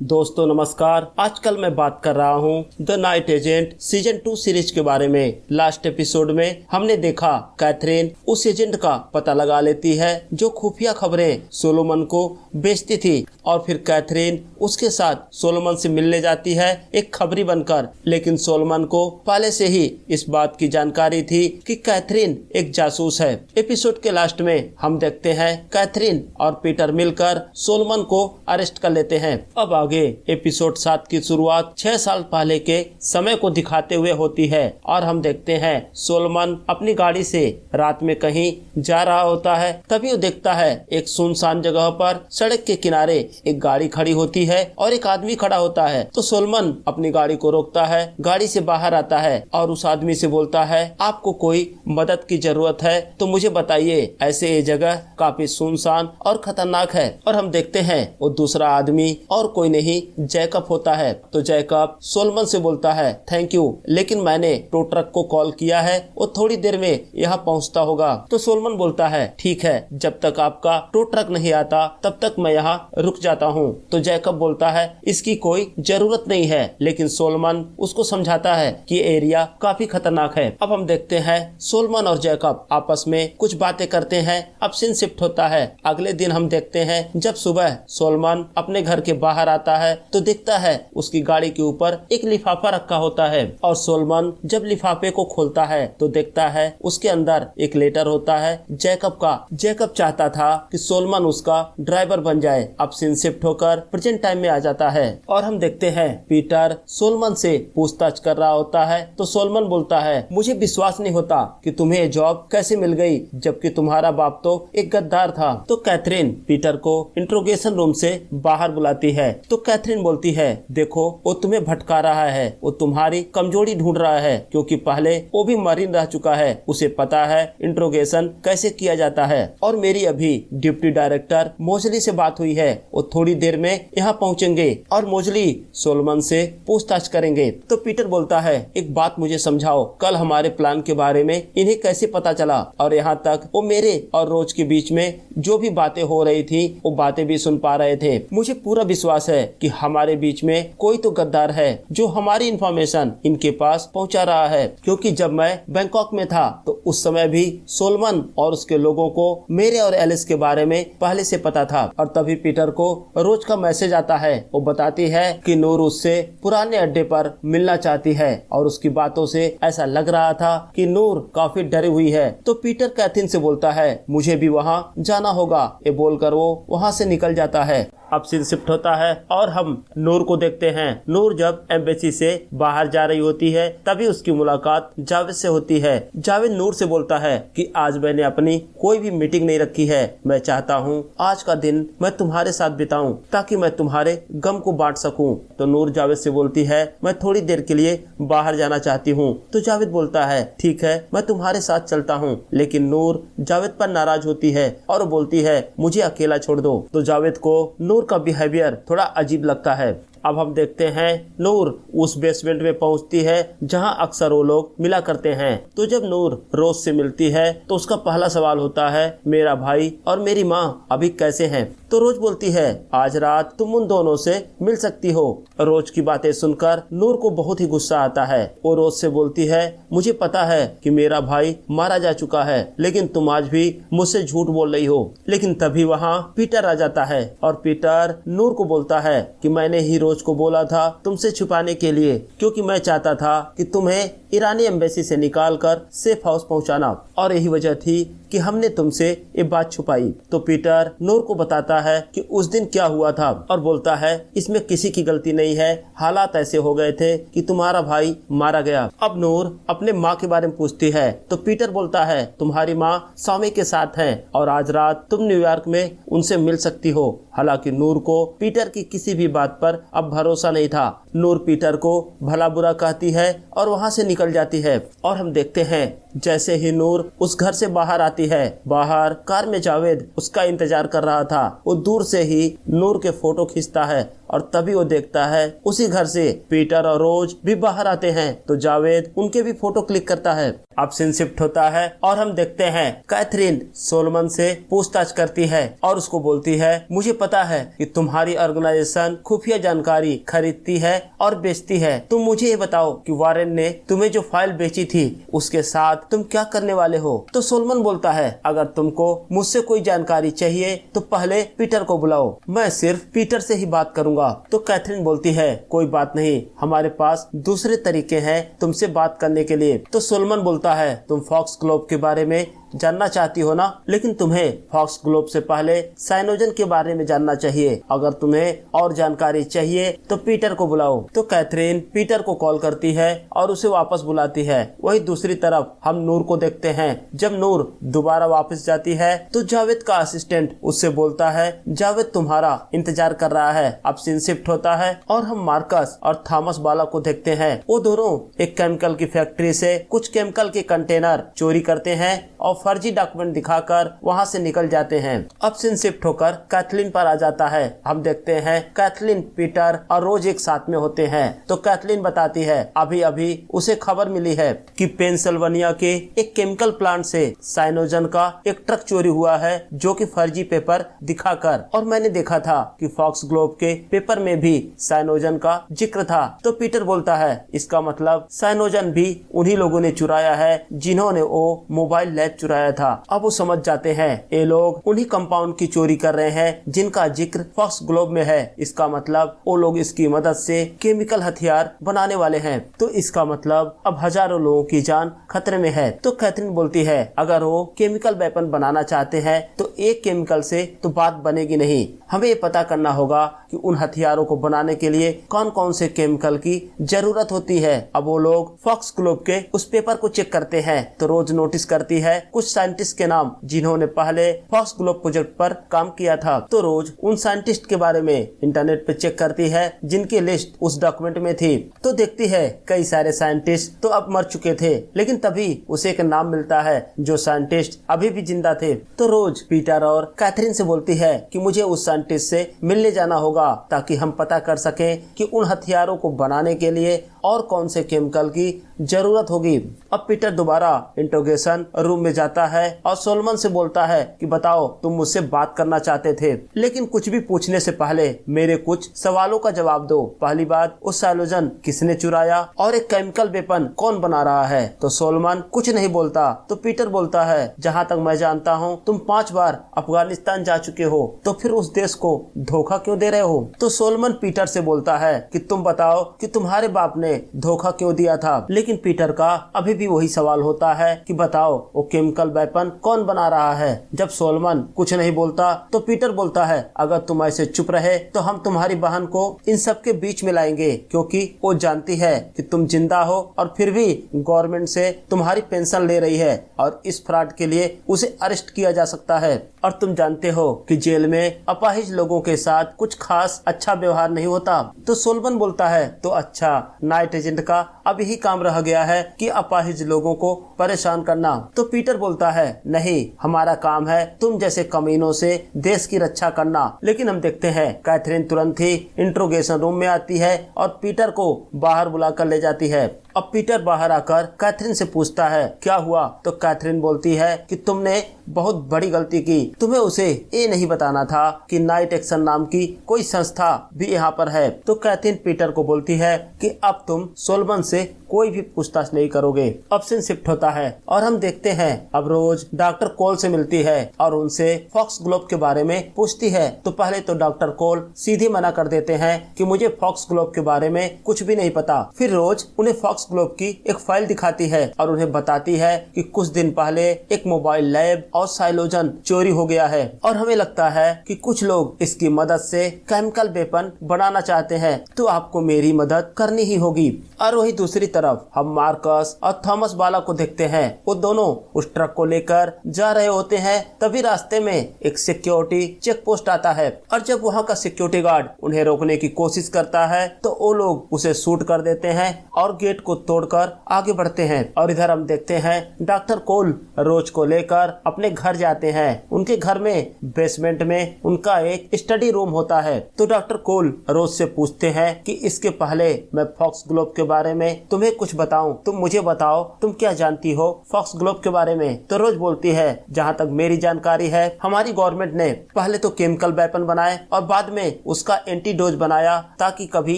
दोस्तों नमस्कार। आजकल मैं बात कर रहा हूँ the night agent season 2 series के बारे में। लास्ट एपिसोड में हमने देखा कैथरीन उस एजेंट का पता लगा लेती है जो खुफिया खबरें सोलोमन को बेचती थी, और फिर कैथरीन उसके साथ सोलोमन से मिलने जाती है एक खबरी बनकर। लेकिन सोलोमन को पहले से ही इस बात की जानकारी थी कि कैथरीन एक जासूस है। एपिसोड के लास्ट में हम देखते हैं कैथरीन और पीटर मिलकर सोलोमन को अरेस्ट कर लेते हैं। अब आगे एपिसोड 7 की शुरुआत 6 साल पहले के समय को दिखाते हुए होती है, और हम देखते हैं सोलोमन अपनी गाड़ी से रात में कहीं जा रहा होता है। तभी वो देखता है एक सुनसान जगह पर सड़क के किनारे एक गाड़ी खड़ी होती है और एक आदमी खड़ा होता है। तो सोलोमन अपनी गाड़ी को रोकता है, गाड़ी से बाहर आता है और उस आदमी से बोलता है, आपको कोई मदद की जरूरत है तो मुझे बताइए, ऐसे ये जगह काफी सुनसान और खतरनाक है। और हम देखते हैं वो दूसरा आदमी और कोई नहीं जैकब होता है। तो जैकब सोलोमन से बोलता है, थैंक यू, लेकिन मैंने टो ट्रक को कॉल किया है, वो थोड़ी देर में यहाँ पहुँचता होगा। तो सोलोमन बोलता है, ठीक है, जब तक आपका टो ट्रक नहीं आता तब तक मैं यहाँ रुक जाता हूँ। तो जैकब बोलता है, इसकी कोई जरूरत नहीं है, लेकिन सोलोमन उसको समझाता है कि एरिया काफी खतरनाक है। अब हम देखते हैं सोलोमन और जैकब आपस में कुछ बातें करते हैं। अब सीन शिफ्ट होता है। अगले दिन हम देखते हैं जब सुबह सोलोमन अपने घर के बाहर आता है तो दिखता है उसकी गाड़ी के ऊपर एक लिफाफा रखा होता है, और सोलोमन जब लिफाफे को खोलता है तो देखता है उसके अंदर एक लेटर होता है जैकब का। जैकब चाहता था कि सोलोमन उसका ड्राइवर बन जाए। अब सीन शिफ्ट होकर प्रेजेंट टाइम में आ जाता है, और हम देखते हैं पीटर सोलोमन से पूछताछ कर रहा होता है। तो सोलोमन बोलता है, मुझे विश्वास नहीं होता कि तुम्हें ये जॉब कैसे मिल गई, जबकि तुम्हारा बाप तो एक गद्दार था। तो कैथरीन पीटर को इंट्रोगेशन रूम से बाहर बुलाती है। तो कैथरीन बोलती है, देखो वो तुम्हें भटका रहा है, वो तुम्हारी कमजोरी ढूंढ रहा है, क्योंकि पहले वो भी मरीन रह चुका है, उसे पता है इंट्रोगेशन कैसे किया जाता है। और मेरी अभी डिप्टी डायरेक्टर मोजली से बात हुई है, वो थोड़ी देर में यहाँ पहुँचेंगे और मोजली सोलोमन से पूछताछ करेंगे। तो पीटर बोलता है, एक बात मुझे समझाओ, कल हमारे प्लान के बारे में इन्हें कैसे पता चला, और यहाँ तक वो मेरे और रोज के बीच में जो भी बातें हो रही थी वो बातें भी सुन पा रहे थे। मुझे पूरा विश्वास है कि हमारे बीच में कोई तो गद्दार है जो हमारी इंफॉर्मेशन इनके पास पहुंचा रहा है, क्योंकि जब मैं बैंकॉक में था तो उस समय भी सोलोमन और उसके लोगों को मेरे और एलिस के बारे में पहले से पता था। और तभी पीटर को रोज का मैसेज आता है, वो बताती है कि नूर उससे पुराने अड्डे पर मिलना चाहती है, और उसकी बातों से ऐसा लग रहा था कि नूर काफी डरी हुई है। तो पीटर कैथरीन से बोलता है, मुझे भी वहाँ जाना होगा, ये बोलकर वो वहाँ से निकल जाता है। अब सीन शिफ्ट होता है और हम नूर को देखते हैं। नूर जब एम्बेसी से बाहर जा रही होती है तभी उसकी मुलाकात जावेद से होती है। जावेद नूर से बोलता है कि आज मैंने अपनी कोई भी मीटिंग नहीं रखी है, मैं चाहता हूँ आज का दिन मैं तुम्हारे साथ बिताऊं ताकि मैं तुम्हारे गम को बांट सकूं। तो नूर जावेद से बोलती है, मैं थोड़ी देर के लिए बाहर जाना चाहती हूँ। तो जावेद बोलता है, ठीक है, मैं तुम्हारे साथ चलता हूँ। लेकिन नूर जावेद पर नाराज होती है और बोलती है, मुझे अकेला छोड़ दो। तो जावेद को नूर का बिहेवियर थोड़ा अजीब लगता है। अब हम देखते हैं नूर उस बेसमेंट में पहुंचती है जहां अक्सर वो लोग मिला करते हैं। तो जब नूर रोज से मिलती है तो उसका पहला सवाल होता है, मेरा भाई और मेरी माँ अभी कैसे हैं? तो रोज बोलती है, आज रात तुम उन दोनों से मिल सकती हो। रोज की बातें सुनकर नूर को बहुत ही गुस्सा आता है। वो रोज से बोलती है, मुझे पता है कि मेरा भाई मारा जा चुका है, लेकिन तुम आज भी मुझसे झूठ बोल रही हो। लेकिन तभी वहाँ पीटर आ जाता है और पीटर नूर को बोलता है कि मैंने ही रोज को बोला था तुमसे छुपाने के लिए, क्योंकि मैं चाहता था कि तुम्हें ईरानी एम्बेसी से निकालकर सेफ हाउस पहुंचाना, और यही वजह थी कि हमने तुमसे ये बात छुपाई। तो पीटर नूर को बताता है कि उस दिन क्या हुआ था और बोलता है, इसमें किसी की गलती नहीं है, हालात ऐसे हो गए थे कि तुम्हारा भाई मारा गया। अब नूर अपने माँ के बारे में पूछती है तो पीटर बोलता है, तुम्हारी माँ स्वामी के साथ है और आज रात तुम न्यूयॉर्क में उनसे मिल सकती हो। हालांकि नूर को पीटर की किसी भी बात पर अब भरोसा नहीं था। नूर पीटर को भला बुरा कहती है और वहाँ से निकल जाती है। और हम देखते हैं जैसे ही नूर उस घर से बाहर आती है, बाहर कार में जावेद उसका इंतजार कर रहा था। वो दूर से ही नूर के फोटो खींचता है और तभी वो देखता है उसी घर से पीटर और रोज भी बाहर आते हैं। तो जावेद उनके भी फोटो क्लिक करता है। अब सीन शिफ्ट होता है और हम देखते हैं कैथरीन सोलोमन से पूछताछ करती है और उसको बोलती है, मुझे पता है कि तुम्हारी ऑर्गेनाइजेशन खुफिया जानकारी खरीदती है और बेचती है। तुम मुझे ये बताओ कि वारेन ने तुम्हें जो फाइल बेची थी उसके साथ तुम क्या करने वाले हो। तो सोलोमन बोलता है, अगर तुमको मुझसे कोई जानकारी चाहिए तो पहले पीटर को बुलाओ, मैं सिर्फ पीटर से ही बात करूंगा। तो कैथरीन बोलती है, कोई बात नहीं, हमारे पास दूसरे तरीके हैं तुमसे बात करने के लिए। तो सोलोमन बोलता है, तुम फॉक्स ग्लोब के बारे में जानना चाहती हो ना, लेकिन तुम्हें फॉक्स ग्लोब से पहले साइनोजन के बारे में जानना चाहिए। अगर तुम्हें और जानकारी चाहिए तो पीटर को बुलाओ। तो कैथरीन पीटर को कॉल करती है और उसे वापस बुलाती है। वही दूसरी तरफ हम नूर को देखते हैं। जब नूर दोबारा वापस जाती है तो जावेद का असिस्टेंट उससे बोलता है, जावेद तुम्हारा इंतजार कर रहा है। अब सीन शिफ्ट होता है और हम मार्कस और थॉमस बाला को देखते हैं। वो दोनों एक केमिकल की फैक्ट्री से कुछ केमिकल के कंटेनर चोरी करते हैं और फर्जी डॉक्यूमेंट दिखाकर वहां से निकल जाते हैं। अब सीन शिफ्ट होकर कैथलीन पर आ जाता है। हम देखते हैं कैथलीन, पीटर और रोज एक साथ में होते हैं। तो कैथलीन बताती है, अभी अभी उसे खबर मिली है कि पेंसिल्वेनिया के एक केमिकल प्लांट से साइनोजन का एक ट्रक चोरी हुआ है, जो कि फर्जी पेपर दिखाकर, और मैंने देखा था कि फॉक्स ग्लोब के पेपर में भी साइनोजन का जिक्र था। तो पीटर बोलता है, इसका मतलब साइनोजन भी उन्हीं लोगों ने चुराया है जिन्होंने वो मोबाइल लैब चुराया था। अब वो समझ जाते हैं ये लोग उन्हीं कंपाउंड की चोरी कर रहे हैं जिनका जिक्र फॉक्स ग्लोब में है। इसका मतलब वो लोग इसकी मदद से केमिकल हथियार बनाने वाले हैं। तो इसका मतलब अब हजारों लोगों की जान खतरे में है। तो कैथरीन बोलती है, अगर वो केमिकल वेपन बनाना चाहते हैं तो एक केमिकल से तो बात बनेगी नहीं, हमें ये पता करना होगा कि उन हथियारों को बनाने के लिए कौन कौन से केमिकल की जरूरत होती है। अब वो लोग फॉक्स ग्लोब के उस पेपर को चेक करते हैं। तो रोज नोटिस करती है कुछ साइंटिस्ट के नाम जिन्होंने पहले फॉक्स ग्लोब प्रोजेक्ट पर काम किया था। तो रोज उन साइंटिस्ट के बारे में इंटरनेट पे चेक करती है जिनकी लिस्ट उस डॉक्यूमेंट में थी। तो देखती है कई सारे साइंटिस्ट तो अब मर चुके थे, लेकिन तभी उसे एक नाम मिलता है जो साइंटिस्ट अभी भी जिंदा थे। तो रोज पीटर और कैथरीन से बोलती है कि मुझे उस साइंटिस्ट से मिलने जाना होगा ताकि हम पता कर सकें कि उन हथियारों को बनाने के लिए और कौन से केमिकल की जरूरत होगी। अब पीटर दोबारा इंट्रोगेशन रूम में जाता है और सोलोमन से बोलता है कि बताओ, तुम मुझसे बात करना चाहते थे, लेकिन कुछ भी पूछने से पहले मेरे कुछ सवालों का जवाब दो। पहली बात, उस साइलोजन किसने चुराया और एक केमिकल वेपन कौन बना रहा है। तो सोलोमन कुछ नहीं बोलता। तो पीटर बोलता है, जहाँ तक मैं जानता हूँ तुम 5 बार अफगानिस्तान जा चुके हो, तो फिर उस देश को धोखा क्यों दे रहे हो। तो सोलोमन पीटर से बोलता है कि तुम बताओ कि तुम्हारे बाप ने धोखा क्यों दिया था। लेकिन पीटर का अभी भी वही सवाल होता है कि बताओ वो केमिकल वेपन कौन बना रहा है। जब सोलोमन कुछ नहीं बोलता तो पीटर बोलता है, अगर तुम ऐसे चुप रहे तो हम तुम्हारी बहन को इन सब के बीच में लाएंगे, क्योंकि वो जानती है कि तुम जिंदा हो और फिर भी गवर्नमेंट से तुम्हारी पेंशन ले रही है और इस फ्रॉड के लिए उसे अरेस्ट किया जा सकता है। और तुम जानते हो कि जेल में अपाहिज लोगों के साथ कुछ खास अच्छा व्यवहार नहीं होता। तो सोलोमन बोलता है, तो अच्छा, नाइट एजेंट का अब यही काम रह गया है कि अपाहिज लोगों को परेशान करना। तो पीटर बोलता है, नहीं, हमारा काम है तुम जैसे कमीनों से देश की रक्षा करना। लेकिन हम देखते हैं कैथरीन तुरंत ही इंट्रोगेशन रूम में आती है और पीटर को बाहर बुलाकर ले जाती है। अब पीटर बाहर आकर कैथरीन से पूछता है, क्या हुआ। तो कैथरीन बोलती है कि तुमने बहुत बड़ी गलती की, तुम्हें उसे ये नहीं बताना था कि नाइट एक्शन नाम की कोई संस्था भी यहाँ पर है। तो कैथरीन पीटर को बोलती है कि अब तुम सोलोमन से कोई भी पूछताछ नहीं करोगे। अब सीन शिफ्ट होता है और हम देखते हैं अब रोज डॉक्टर कोल से मिलती है और उनसे फॉक्स ग्लोब के बारे में पूछती है। तो पहले तो डॉक्टर कोल सीधे मना कर देते हैं कि मुझे फॉक्स ग्लोब के बारे में कुछ भी नहीं पता। फिर रोज उन्हें फॉक्स ग्लोब की एक फाइल दिखाती है और उन्हें बताती है कि कुछ दिन पहले एक मोबाइल लैब और साइलोजन चोरी हो गया है और हमें लगता है कि कुछ लोग इसकी मदद से केमिकल वेपन बनाना चाहते हैं, तो आपको मेरी मदद करनी ही होगी। और वही दूसरी तरफ हम मार्कस और थॉमस बाला को देखते हैं। वो दोनों उस ट्रक को लेकर जा रहे होते हैं। तभी रास्ते में एक सिक्योरिटी चेक पोस्ट आता है और जब वहाँ का सिक्योरिटी गार्ड उन्हें रोकने की कोशिश करता है तो वो लोग उसे शूट कर देते हैं और गेट को तोड़कर आगे बढ़ते हैं। और इधर हम देखते हैं डॉक्टर कोल रोज को लेकर अपने घर जाते हैं। उनके घर में बेसमेंट में उनका एक स्टडी रूम होता है। तो डॉक्टर कोल रोज से पूछते हैं कि इसके पहले मैं फॉक्स ग्लोब के बारे में तुम्हें कुछ बताऊं, तुम मुझे बताओ तुम क्या जानती हो फॉक्स ग्लोब के बारे में। तो रोज बोलती है जहाँ तक मेरी जानकारी है हमारी गवर्नमेंट ने पहले तो केमिकल वेपन बनाए और बाद में उसका एंटीडोज बनाया ताकि कभी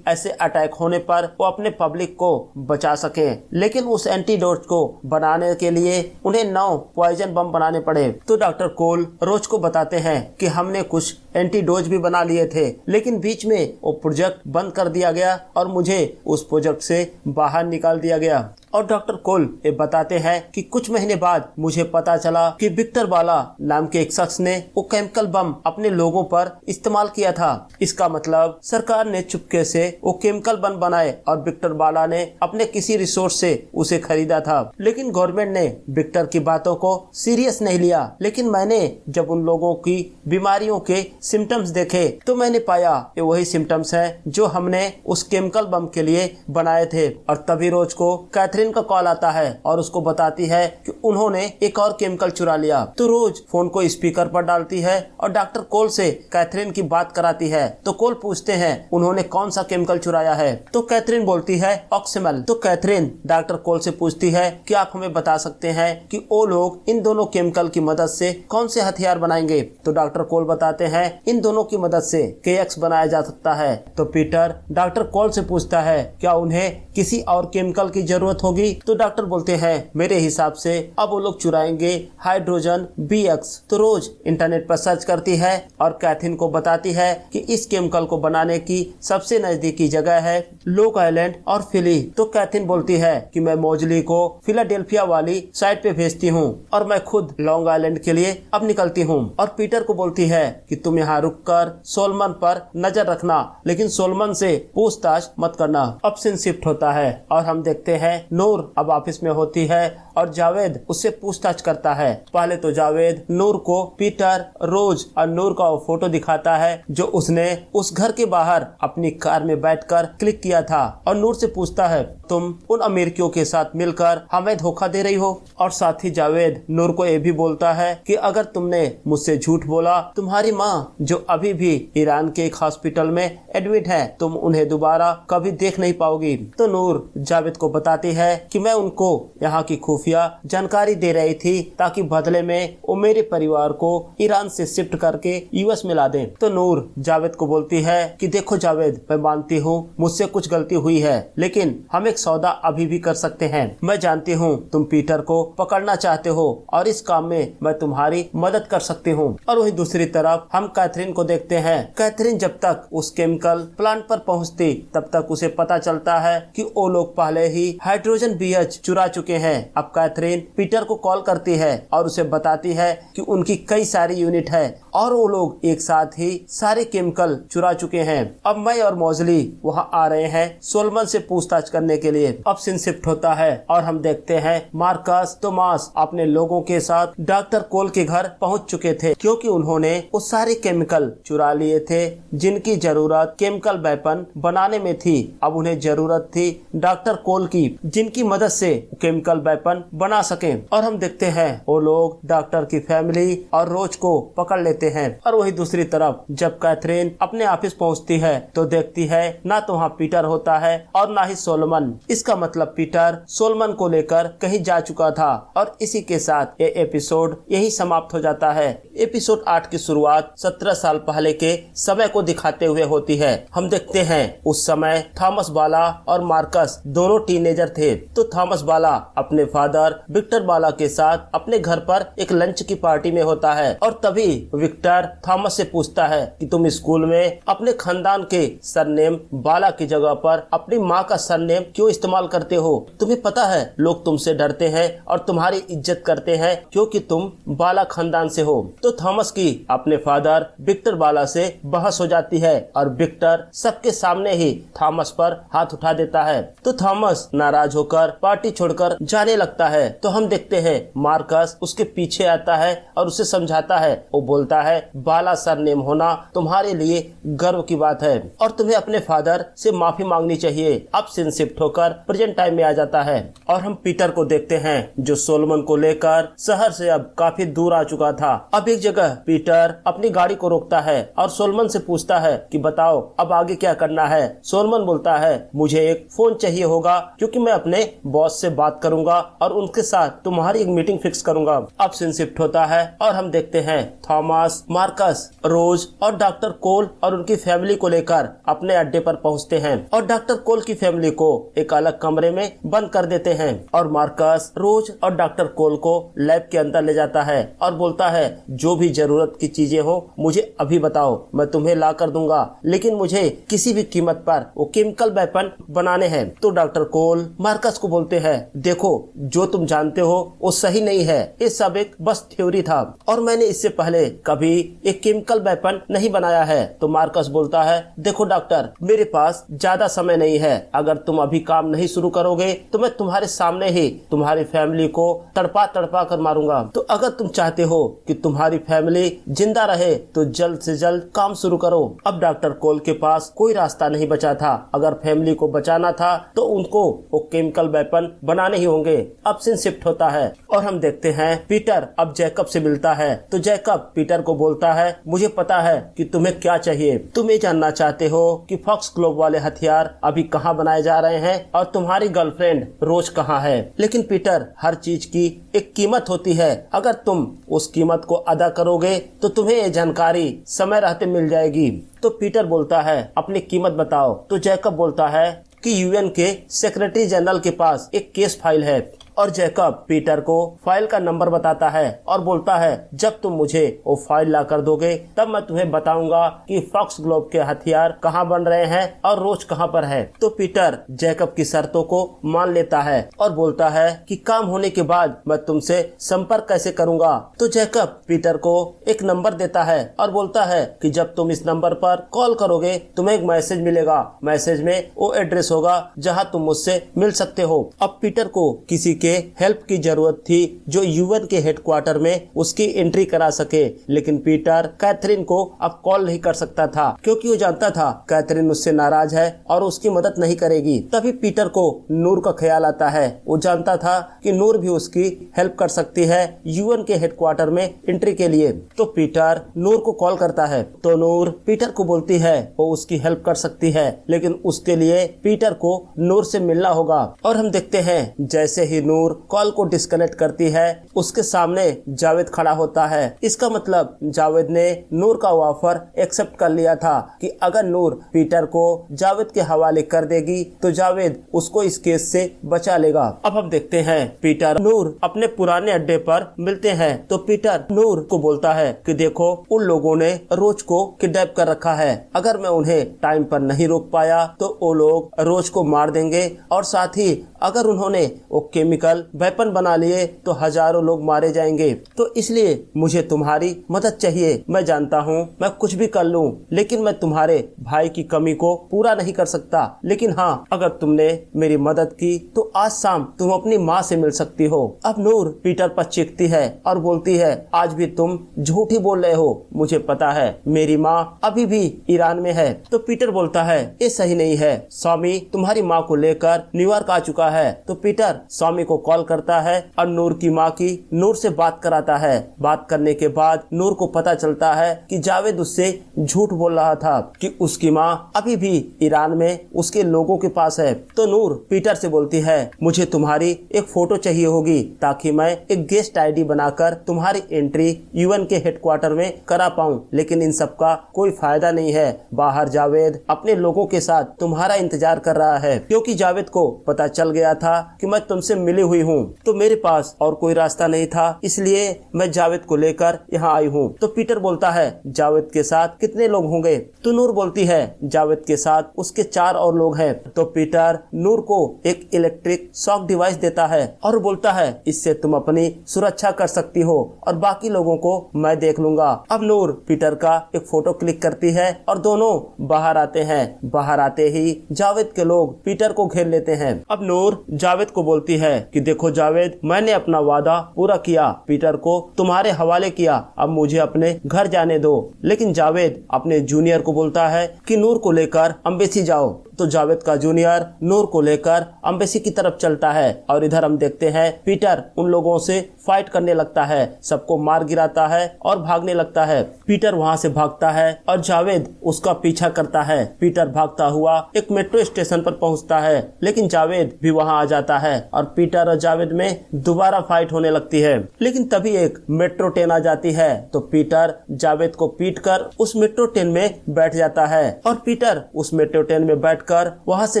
ऐसे अटैक होने पर वो अपने पब्लिक को बचा सके। लेकिन उस एंटीडोज को बनाने के लिए उन्हें 9 पॉइजन बम बनाने पड़े। तो डॉक्टर कोल रोज को बताते हैं कि हमने कुछ एंटीडोज भी बना लिए थे लेकिन बीच में वो प्रोजेक्ट बंद कर दिया गया और मुझे उस प्रोजेक्ट से बाहर निकाल दिया गया। और डॉक्टर कोल ये बताते हैं कि कुछ महीने बाद मुझे पता चला कि विक्टर बाला नाम के एक शख्स ने वो केमिकल बम अपने लोगों पर इस्तेमाल किया था। इसका मतलब सरकार ने चुपके से वो केमिकल बम बनाए और विक्टर बाला ने अपने किसी रिसोर्स से उसे खरीदा था। लेकिन गवर्नमेंट ने विक्टर की बातों को सीरियस नहीं लिया। लेकिन मैंने जब उन लोगों की बीमारियों के सिम्टम्स देखे तो मैंने पाया ये वही सिम्टम्स हैं जो हमने उस केमिकल बम के लिए बनाए थे। और तभी रोज को कैथरीन का कॉल आता है और उसको बताती है कि उन्होंने एक और केमिकल चुरा लिया। तो रोज फोन को स्पीकर पर डालती है और डॉक्टर कोल से कैथरीन की बात कराती है। तो कोल पूछते हैं उन्होंने कौन सा केमिकल चुराया है। तो कैथरीन बोलती है ऑक्सीमल। तो कैथरीन डॉक्टर कोल से पूछती है कि आप हमें बता सकते हैं कि वो लोग इन दोनों केमिकल की मदद से कौन से हथियार बनाएंगे। तो डॉक्टर कोल बताते हैं इन दोनों की मदद से KX बनाया जा सकता है। तो पीटर डॉक्टर कोल से पूछता है क्या उन्हें किसी और केमिकल की जरूरत होगी। तो डॉक्टर बोलते हैं मेरे हिसाब से अब वो लोग चुराएंगे हाइड्रोजन BX। तो रोज इंटरनेट पर सर्च करती है और कैथरीन को बताती है कि इस केमिकल को बनाने की सबसे नजदीकी जगह है लॉन्ग आइलैंड और फिली। तो कैथरीन बोलती है कि मैं मोजली को फिलाडेल्फिया वाली साइड पे भेजती हूँ और मैं खुद लॉन्ग आइलैंड के लिए अब निकलती हूँ। और पीटर को बोलती है कि तुम यहाँ रुककर सोलमन पर नजर रखना लेकिन सोलमन से पूछताछ मत करना। अब सीन शिफ्ट होता है और हम देखते हैं नूर अब ऑफिस में होती है और जावेद उससे पूछताछ करता है। पहले तो जावेद नूर को पीटर, रोज और नूर का वो फोटो दिखाता है जो उसने उस घर के बाहर अपनी कार में बैठकर क्लिक किया था और नूर से पूछता है तुम उन अमेरिकियों के साथ मिलकर हमें धोखा दे रही हो। और साथ ही जावेद नूर को ये भी बोलता है कि अगर तुमने मुझसे झूठ बोला तुम्हारी माँ जो अभी भी ईरान के एक हॉस्पिटल में एडमिट है तुम उन्हें दोबारा कभी देख नहीं पाओगी। तो नूर जावेद को बताती है कि मैं उनको यहाँ की खुफिया जानकारी दे रही थी ताकि बदले में वो मेरे परिवार को ईरान से शिफ्ट करके US में ला दें। तो नूर जावेद को बोलती है कि देखो जावेद मैं मानती हूँ मुझसे कुछ गलती हुई है लेकिन हम एक सौदा अभी भी कर सकते हैं। मैं जानती हूँ तुम पीटर को पकड़ना चाहते हो और इस काम में मैं तुम्हारी मदद कर सकती हूँ। और वही दूसरी तरफ हम कैथरीन को देखते हैं। कैथरीन जब तक उस केमिकल प्लांट पर पहुँचती तब तक उसे पता चलता है कि वो लोग पहले ही हाइड्रोजन BH चुरा चुके हैं। अब कैथरीन पीटर को कॉल करती है और उसे बताती है कि उनकी कई सारी यूनिट है और वो लोग एक साथ ही सारे केमिकल चुरा चुके हैं। अब मैं और मोजली वहाँ आ रहे हैं सोलमन से पूछताछ करने के लिए। अब सीन शिफ्ट होता है और हम देखते हैं मार्कस तोमास अपने लोगों के साथ डॉक्टर कोल के घर पहुँच चुके थे क्योंकि उन्होंने वो सारे केमिकल चुरा लिए थे जिनकी जरूरत केमिकल वेपन बनाने में थी। अब उन्हें जरूरत थी डॉक्टर कोल की जिनकी मदद से केमिकल वेपन बना सके। और हम देखते हैं वो लोग डॉक्टर की फैमिली और रोज को पकड़ लेते हैं। और वही दूसरी तरफ जब कैथरीन अपने ऑफिस पहुंचती है तो देखती है ना तो वहाँ पीटर होता है और ना ही सोलमन। इसका मतलब पीटर सोलमन को लेकर कहीं जा चुका था। और इसी के साथ ये एपिसोड यही समाप्त हो जाता है। एपिसोड 8 की शुरुआत 17 साल पहले के समय को दिखाते हुए होती है। हम देखते हैं उस समय थॉमस बाला और मार्कस दोनों टीनेजर थे। तो थॉमस बाला अपने फादर फादर विक्टर बाला के साथ अपने घर पर एक लंच की पार्टी में होता है और तभी विक्टर थॉमस से पूछता है कि तुम स्कूल में अपने खानदान के सरनेम बाला की जगह पर अपनी माँ का सरनेम क्यों इस्तेमाल करते हो? तुम्हें पता है लोग तुमसे डरते हैं और तुम्हारी इज्जत करते हैं क्योंकि तुम बाला खानदान से हो। तो थॉमस की अपने फादर विक्टर बाला से बहस हो जाती है और विक्टर सबके सामने ही थॉमस पर हाथ उठा देता है। तो थॉमस नाराज होकर पार्टी छोड़कर जाने लगता है। तो हम देखते हैं मार्कस उसके पीछे आता है और उसे समझाता है। वो बोलता है बाला सरनेम होना तुम्हारे लिए गर्व की बात है और तुम्हें अपने फादर से माफी मांगनी चाहिए। अब सीन शिफ्ट होकर प्रेजेंट टाइम में आ जाता है और हम पीटर को देखते हैं जो सोलोमन को लेकर शहर से अब काफी दूर आ चुका था। अब एक जगह पीटर अपनी गाड़ी को रोकता है और सोलोमन से पूछता है कि बताओ अब आगे क्या करना है। सोलोमन बोलता है मुझे एक फोन चाहिए होगा क्योंकि मैं अपने बॉस से बात करूंगा और उनके साथ तुम्हारी एक मीटिंग फिक्स करूंगा। अब सीन शिफ्ट होता है और हम देखते हैं थॉमस, मार्कस, रोज और डॉक्टर कोल और उनकी फैमिली को लेकर अपने अड्डे पर पहुंचते हैं और डॉक्टर कोल की फैमिली को एक अलग कमरे में बंद कर देते हैं और मार्कस, रोज और डॉक्टर कोल को लैब के अंदर ले जाता है और बोलता है जो भी जरूरत की चीजें हो मुझे अभी बताओ, मैं तुम्हें ला कर दूंगा, लेकिन मुझे किसी भी कीमत पर वो केमिकल वेपन बनाने हैं। तो डॉक्टर कोल मार्कस को बोलते हैं देखो जो तुम जानते हो वो सही नहीं है, ये सब एक बस थ्योरी था और मैंने इससे पहले कभी एक केमिकल वेपन नहीं बनाया है। तो मार्कस बोलता है देखो डॉक्टर मेरे पास ज्यादा समय नहीं है, अगर तुम अभी काम नहीं शुरू करोगे तो मैं तुम्हारे सामने ही तुम्हारी फैमिली को तड़पा तड़पा कर मारूंगा। तो अगर तुम चाहते हो कि तुम्हारी फैमिली जिंदा रहे तो जल्द से जल्द काम शुरू करो। अब डॉक्टर कोल के पास कोई रास्ता नहीं बचा था, अगर फैमिली को बचाना था तो उनको वो केमिकल वेपन बनाने ही होंगे। अब सीन शिफ्ट होता है और हम देखते हैं पीटर अब जैकब से मिलता है। तो जैकब पीटर को बोलता है मुझे पता है कि तुम्हें क्या चाहिए, तुम ये जानना चाहते हो कि फॉक्स ग्लोब वाले हथियार अभी कहाँ बनाए जा रहे हैं और तुम्हारी गर्लफ्रेंड रोज कहाँ है। लेकिन पीटर हर चीज की एक कीमत होती है, अगर तुम उस कीमत को अदा करोगे तो तुम्हें ये जानकारी समय रहते मिल जाएगी। तो पीटर बोलता है अपनी कीमत बताओ। तो जैकब बोलता है कि यूएन के सेक्रेटरी जनरल के पास एक केस फाइल है और जैकब पीटर को फाइल का नंबर बताता है और बोलता है जब तुम मुझे वो फाइल ला कर दोगे तब मैं तुम्हें बताऊंगा कि फॉक्स ग्लोब के हथियार कहाँ बन रहे हैं और रोज कहाँ पर है। तो पीटर जैकब की शर्तों को मान लेता है और बोलता है कि काम होने के बाद मैं तुमसे संपर्क कैसे करूंगा। तो जैकब पीटर को एक नंबर देता है और बोलता है कि जब तुम इस नंबर पर कॉल करोगे तुम्हें एक मैसेज मिलेगा, मैसेज में वो एड्रेस होगा जहाँ तुम मुझसे मिल सकते हो। अब पीटर को किसी के हेल्प की जरूरत थी जो यूएन के हेडक्वार्टर में उसकी एंट्री करा सके, लेकिन पीटर कैथरीन को अब कॉल नहीं कर सकता था क्योंकि वो जानता था कैथरीन उससे नाराज है और उसकी मदद नहीं करेगी। तभी पीटर को नूर का ख्याल आता है, वो जानता था कि नूर भी उसकी हेल्प कर सकती है यूएन के हेडक्वार्टर में एंट्री के लिए। तो पीटर नूर को कॉल करता है तो नूर पीटर को बोलती है वो उसकी हेल्प कर सकती है, लेकिन उसके लिए पीटर को नूर से मिलना होगा। और हम देखते हैं जैसे ही नूर कॉल को डिस्कनेक्ट करती है उसके सामने जावेद खड़ा होता है। इसका मतलब जावेद ने नूर का ऑफर एक्सेप्ट कर लिया था कि अगर नूर पीटर को जावेद के हवाले कर देगी तो जावेद उसको इस केस से बचा लेगा। अब हम देखते हैं पीटर नूर अपने पुराने अड्डे पर मिलते हैं। तो पीटर नूर को बोलता है कि देखो उन लोगों ने रोज को किडनैप कर रखा है, अगर मैं उन्हें टाइम पर नहीं रोक पाया तो वो लोग रोज को मार देंगे और साथ ही अगर उन्होंने वो केमिकल वेपन बना लिए तो हजारों लोग मारे जाएंगे। तो इसलिए मुझे तुम्हारी मदद चाहिए। मैं जानता हूँ मैं कुछ भी कर लूँ लेकिन मैं तुम्हारे भाई की कमी को पूरा नहीं कर सकता, लेकिन हाँ अगर तुमने मेरी मदद की तो आज शाम तुम अपनी माँ से मिल सकती हो। अब नूर पीटर पर चीखती है और बोलती है आज भी तुम झूठ ही बोल रहे हो, मुझे पता है मेरी माँ अभी भी ईरान में है। तो पीटर बोलता है ये सही नहीं है, स्वामी तुम्हारी माँ को लेकर न्यूयॉर्क आ चुका है। तो पीटर स्वामी को कॉल करता है और नूर की माँ की नूर से बात कराता है। बात करने के बाद नूर को पता चलता है कि जावेद उससे झूठ बोल रहा था कि उसकी माँ अभी भी ईरान में उसके लोगों के पास है। तो नूर पीटर से बोलती है मुझे तुम्हारी एक फोटो चाहिए होगी ताकि मैं एक गेस्ट आईडी बनाकर तुम्हारी एंट्री यूएन के हेडक्वार्टर में करा पाऊं, लेकिन इन सब का कोई फायदा नहीं है। बाहर जावेद अपने लोगों के साथ तुम्हारा इंतजार कर रहा है क्योंकि जावेद को पता चल गया था कि मैं तुमसे मिलने मिली हुई हूँ, तो मेरे पास और कोई रास्ता नहीं था, इसलिए मैं जावेद को लेकर यहाँ आई हूँ। तो पीटर बोलता है जावेद के साथ कितने लोग होंगे? तो नूर बोलती है जावेद के साथ उसके 4 और लोग हैं। तो पीटर नूर को एक इलेक्ट्रिक शॉक डिवाइस देता है और बोलता है इससे तुम अपनी सुरक्षा कर सकती हो और बाकी लोगों को मैं देख लूंगा। अब नूर पीटर का एक फोटो क्लिक करती है और दोनों बाहर आते हैं। बाहर आते ही जावेद के लोग पीटर को घेर लेते हैं। अब नूर जावेद को बोलती है कि देखो जावेद, मैंने अपना वादा पूरा किया, पीटर को तुम्हारे हवाले किया, अब मुझे अपने घर जाने दो। लेकिन जावेद अपने जूनियर को बोलता है कि नूर को लेकर एम्बेसी जाओ। तो जावेद का जूनियर नूर को लेकर एम्बेसी की तरफ चलता है और इधर हम देखते हैं पीटर उन लोगों से फाइट करने लगता है, सबको मार गिराता है और भागने लगता है। पीटर वहां से भागता है और जावेद उसका पीछा करता है। पीटर भागता हुआ एक मेट्रो स्टेशन पर पहुंचता है, लेकिन जावेद भी वहां आ जाता है और पीटर और जावेद में दोबारा फाइट होने लगती है। लेकिन तभी एक मेट्रो ट्रेन आ जाती है, तो पीटर जावेद को पीटकर उस मेट्रो ट्रेन में बैठ जाता है और पीटर उस मेट्रो ट्रेन में बैठकर वहां से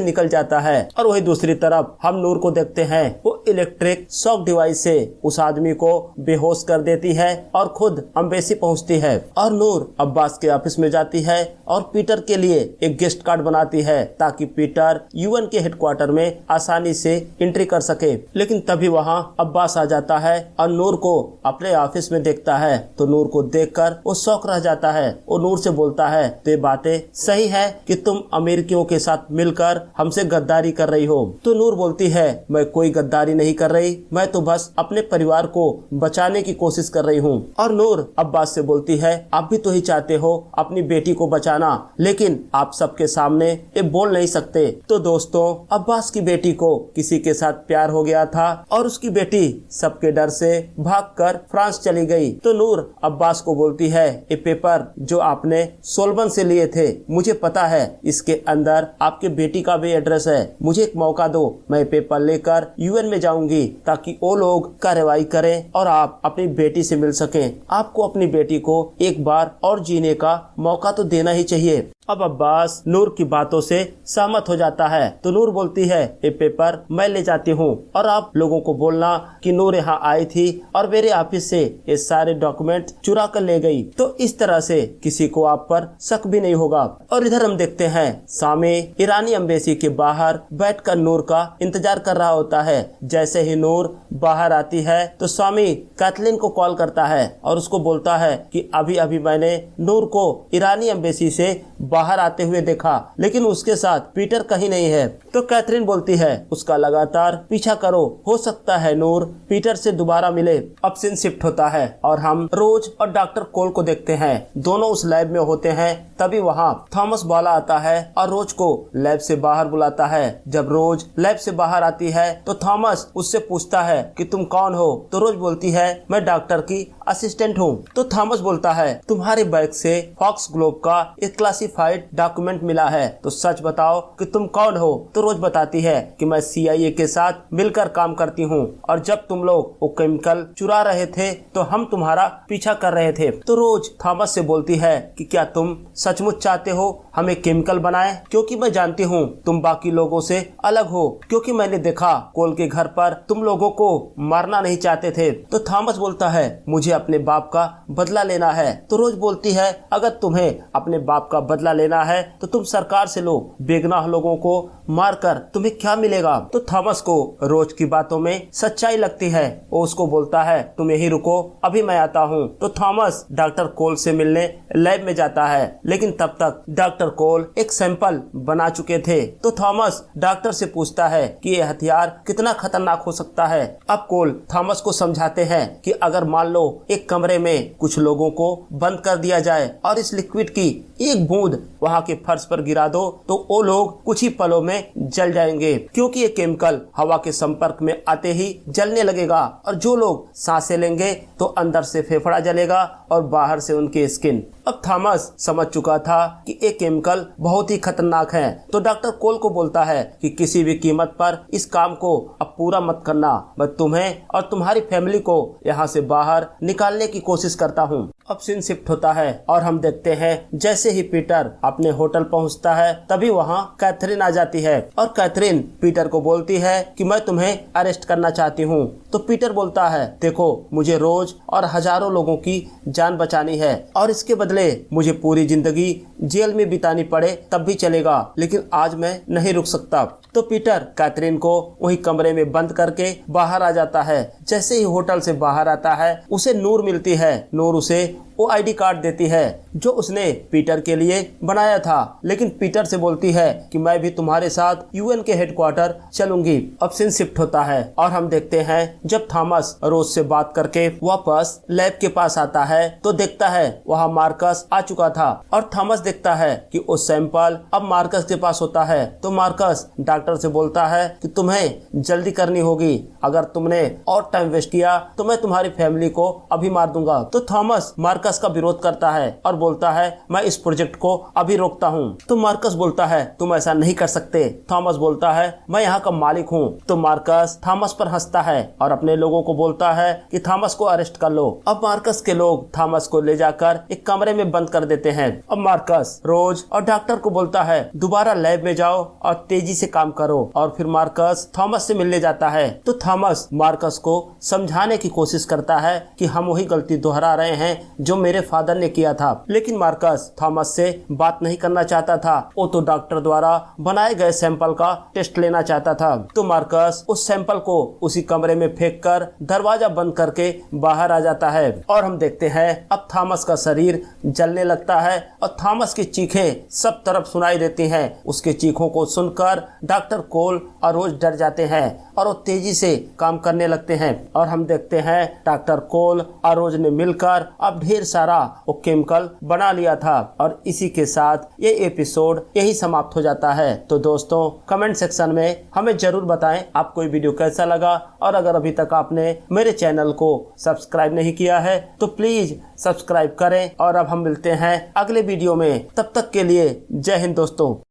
निकल जाता है। और वही दूसरी तरफ हम नूर को देखते हैं, वो इलेक्ट्रिक शॉक डिवाइस से उस आदमी को बेहोश कर देती है और खुद एम्बेसी पहुंचती है। और नूर अब्बास के ऑफिस में जाती है और पीटर के लिए एक गेस्ट कार्ड बनाती है ताकि पीटर यूएन के हेडक्वार्टर में आसानी से एंट्री कर सके। लेकिन तभी वहां अब्बास आ जाता है और नूर को अपने ऑफिस में देखता है। तो नूर को देखकर वो शौक रह जाता है। वो नूर से बोलता है तो ये बातें सही है कि तुम अमेरिकियों के साथ मिलकर हमसे गद्दारी कर रही हो? तो नूर बोलती है मैं कोई गद्दारी नहीं कर रही, मैं तो बस अपने परिवार को बचाने की कोशिश कर रही हूँ। और नूर अब्बास से बोलती है आप भी तो ही चाहते हो अपनी बेटी को बचाना, लेकिन आप सबके सामने ये बोल नहीं सकते। तो दोस्तों, अब्बास की बेटी को किसी के साथ प्यार हो गया था और उसकी बेटी सबके डर से भागकर फ्रांस चली गई। तो नूर अब्बास को बोलती है ये पेपर जो आपने सोल्बन से लिए थे, मुझे पता है इसके अंदर आपके बेटी का भी एड्रेस है, मुझे एक मौका दो, मैं पेपर लेकर यूएन में जाऊंगी ताकि वो लोग कार्रवाई करें और आप अपनी बेटी से मिल सकें। आपको अपनी बेटी को एक बार और जीने का मौका तो देना ही चाहिए। अब अब्बास नूर की बातों से सहमत हो जाता है। तो नूर बोलती है ये पेपर मैं ले जाती हूँ और आप लोगों को बोलना कि नूर यहाँ आई थी और मेरे ऑफिस से ये सारे डॉक्यूमेंट चुरा कर ले गई, तो इस तरह से किसी को आप पर शक भी नहीं होगा। और इधर हम देखते हैं सामी ईरानी एम्बेसी के बाहर बैठकर नूर का इंतजार कर रहा होता है। जैसे ही नूर बाहर आती है तो स्वामी कैथलीन को कॉल करता है और उसको बोलता है कि अभी अभी मैंने नूर को ईरानी एम्बेसी से बाहर आते हुए देखा, लेकिन उसके साथ पीटर कहीं नहीं है। तो कैथरीन बोलती है उसका लगातार पीछा करो, हो सकता है नूर पीटर से दोबारा मिले। अब सीन शिफ्ट होता है और हम रोज और डॉक्टर कोल को देखते हैं, दोनों उस लैब में होते हैं। तभी वहाँ थॉमस बाला आता है और रोज को लैब से बाहर बुलाता है। जब रोज लैब से बाहर आती है तो थॉमस उससे पूछता है कि तुम कौन हो? तो रोज बोलती है मैं डॉक्टर की असिस्टेंट हूँ। तो थॉमस बोलता है तुम्हारे बैग से फॉक्स ग्लोब का एक क्लासिफाइड डॉक्यूमेंट मिला है, तो सच बताओ कि तुम कौन हो? तो रोज बताती है कि मैं CIA के साथ मिलकर काम करती हूँ और जब तुम लोग वो केमिकल चुरा रहे थे तो हम तुम्हारा पीछा कर रहे थे। तो रोज थॉमस से बोलती है कि क्या तुम सचमुच चाहते हो हमें केमिकल बनाए? क्योंकि मैं जानती हूँ तुम बाकी लोगों से अलग हो, क्योंकि मैंने देखा कोल के घर पर तुम लोगों को मारना नहीं चाहते थे। तो थॉमस बोलता है मुझे अपने बाप का बदला लेना है। तो रोज बोलती है अगर तुम्हें अपने बाप का बदला लेना है तो तुम सरकार से लो, बेगुनाह लोगों को मारकर तुम्हें क्या मिलेगा? तो थॉमस को रोज की बातों में सच्चाई लगती है। वो उसको बोलता है तुम यहीं रुको, अभी मैं आता हूँ। तो थॉमस डॉक्टर कोल से मिलने लैब में जाता है, लेकिन तब तक डॉक्टर कोल एक सैंपल बना चुके थे। तो थॉमस डॉक्टर से पूछता है कि ये हथियार कितना खतरनाक हो सकता है। अब कोल थॉमस को समझाते हैं कि अगर मान लो एक कमरे में कुछ लोगों को बंद कर दिया जाए और इस लिक्विड की एक बूंद वहाँ के फर्श पर गिरा दो तो वो लोग कुछ ही पलों में जल जाएंगे, क्योंकि ये केमिकल हवा के संपर्क में आते ही जलने लगेगा और जो लोग सांसें लेंगे तो अंदर से फेफड़ा जलेगा और बाहर से उनकी स्किन। अब थॉमस समझ चुका था कि ये केमिकल बहुत ही खतरनाक है, तो डॉक्टर कोल को बोलता है कि किसी भी कीमत पर इस काम को अब पूरा मत करना, मैं तुम्हें और तुम्हारी फैमिली को यहाँ से बाहर निकालने की कोशिश करता हूँ। अब सीन शिफ्ट होता है और हम देखते हैं जैसे ही पीटर अपने होटल पहुंचता है तभी वहां कैथरीन आ जाती है और कैथरीन पीटर को बोलती है कि मैं तुम्हें अरेस्ट करना चाहती हूं। तो पीटर बोलता है, देखो मुझे रोज और हजारों लोगों की जान बचानी है और इसके बदले मुझे पूरी जिंदगी जेल में बितानी पड़े तब भी चलेगा, लेकिन आज मैं नहीं रुक सकता। तो पीटर कैथरीन को वही कमरे में बंद करके बाहर आ जाता है। जैसे ही होटल से बाहर आता है उसे नूर मिलती है। नूर उसे वो आईडी कार्ड देती है जो उसने पीटर के लिए बनाया था, लेकिन पीटर से बोलती है कि मैं भी तुम्हारे साथ यूएन के हेडक्वार्टर चलूंगी। अब सीन शिफ्ट होता है और हम देखते हैं जब थॉमस रोज से बात करके वापस लैब के पास आता है तो देखता है वहाँ मार्कस आ चुका था और थॉमस देखता है कि वो सैंपल अब मार्कस के पास होता है। तो मार्कस डॉक्टर से बोलता है कि तुम्हें जल्दी करनी होगी, अगर तुमने और टाइम वेस्ट किया तो मैं तुम्हारी फैमिली को अभी मार दूंगा। तो थॉमस मार्कस का विरोध करता है और बोलता है मैं इस प्रोजेक्ट को अभी रोकता हूँ। तो मार्कस बोलता है तुम ऐसा नहीं कर सकते। थॉमस बोलता है मैं यहाँ का मालिक हूँ। तो मार्कस थॉमस पर हंसता है और अपने लोगों को बोलता है कि थॉमस को अरेस्ट कर लो। अब मार्कस के लोग थॉमस को ले जाकर एक कमरे में बंद कर देते हैं। अब मार्कस रोज और डॉक्टर को बोलता है दोबारा लैब में जाओ और तेजी से काम करो, और फिर मार्कस थॉमस से मिलने जाता है। तो थॉमस मार्कस को समझाने की कोशिश करता है कि हम वही गलती दोहरा रहे हैं जो मेरे फादर ने किया था, लेकिन मार्कस थॉमस से बात नहीं करना चाहता था। वो तो डॉक्टर द्वारा बनाए गए सैंपल का टेस्ट लेना चाहता था। तो मार्कस उस सैंपल को उसी कमरे में फेंक कर दरवाजा बंद करके बाहर आ जाता है और हम देखते हैं अब थॉमस का शरीर जलने लगता है और थॉमस की चीखें सब तरफ सुनाई देती हैं। उसके चीखों को सुनकर डॉक्टर कोल और रोज डर जाते हैं और वो तेजी से काम करने लगते हैं और हम देखते हैं डॉक्टर कोल और रोज ने मिलकर अब ढेर सारा वो केमिकल बना लिया था। और इसी के साथ ये एपिसोड यही समाप्त हो जाता है। तो दोस्तों कमेंट सेक्शन में हमें जरूर बताएं आपको ये वीडियो कैसा लगा, और अगर अभी तक आपने मेरे चैनल को सब्सक्राइब नहीं किया है तो प्लीज सब्सक्राइब करें। और अब हम मिलते हैं अगले वीडियो में, तब तक के लिए जय हिंद दोस्तों।